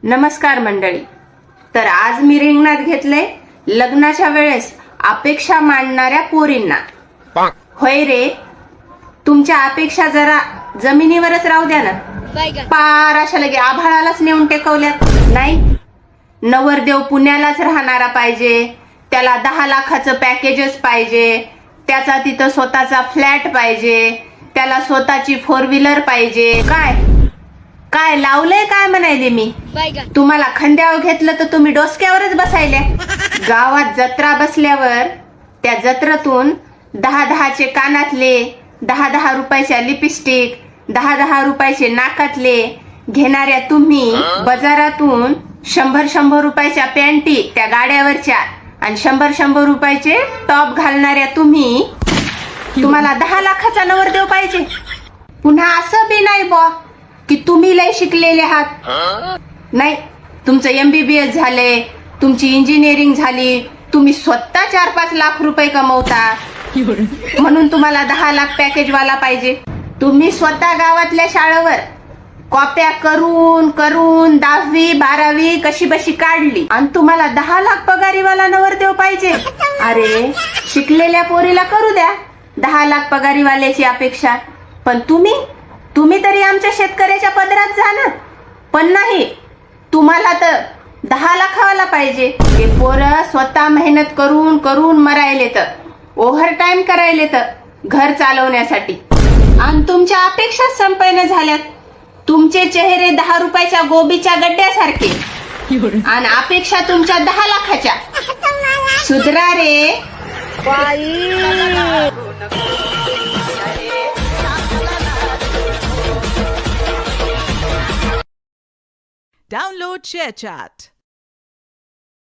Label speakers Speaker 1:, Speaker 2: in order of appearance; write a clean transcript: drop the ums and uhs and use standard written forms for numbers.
Speaker 1: नमस्कार मंडळी. तर आज मी रिंगणात घेतले लग्नाच्या वेळेस अपेक्षा मांडणाऱ्या पोरींना. होय रे, तुमच्या अपेक्षा जरा जमिनीवरच राहू द्या ना. पार अशा लगे आभाळालाच नेऊन टेकवल्यात. नाही, नवरदेव पुण्यालाच राहणारा पाहिजे, त्याला 10 लाखाचं पॅकेजच पाहिजे, त्याचा तिथं स्वतःचा फ्लॅट पाहिजे, त्याला स्वतःची 4 व्हीलर पाहिजे. काय काय लावलंय काय म्हणायले मी. तुम्हाला खांद्यावर घेतलं तर तुम्ही डोसक्यावरच बसायले. गावात जत्रा बसल्यावर त्या जत्रेतून 10-10चे कानातले, 10-10 रुपयाच्या लिपस्टिक, 10-10 रुपयाचे नाकातले घेणाऱ्या तुम्ही बाजारातून 100-100 रुपयाच्या पॅन्टी त्या गाड्यावरच्या आणि 100-100 रुपयाचे टॉप घालणाऱ्या तुम्हाला 10 लाखाचा नवरदेव पाहिजे. पुन्हा असं बी नाही बॉ की तुम्ही लय शिकलेले आहात. नाही, तुमचं MBBS झाले, तुमची इंजिनिअरिंग झाली, तुम्ही स्वतः 4-5 लाख रुपये कमवता म्हणून तुम्हाला 10 लाख पॅकेज वाला पाहिजे. तुम्ही स्वतः गावातल्या शाळेवर कॉप्या करून करून 10वी 12वी कशी बशी काढली आणि तुम्हाला 10 लाख पगारीवाला नवरदेव पाहिजे. अरे, शिकलेल्या पोरीला करू द्या 10 लाख पगारीवाल्याची अपेक्षा, पण तुम्ही तरी आमच्या शेतकऱ्याच्या पदरात जा ना. पण नाही, तुम्हाला तर 10 लाखावाला पाहिजे. ते पोरं स्वतः मेहनत करून करून मरायले, तर ओव्हर टाइम करायले तर घर चालवण्यासाठी, आणि तुमच्या अपेक्षा संपन्न झाल्यात. तुमचे चेहरे 10 रुपयाच्या गोबीच्या गड्ड्यासारखे आणि अपेक्षा तुमच्या 10 लाखाच्या. सुधरा रे.
Speaker 2: Download ShareChat.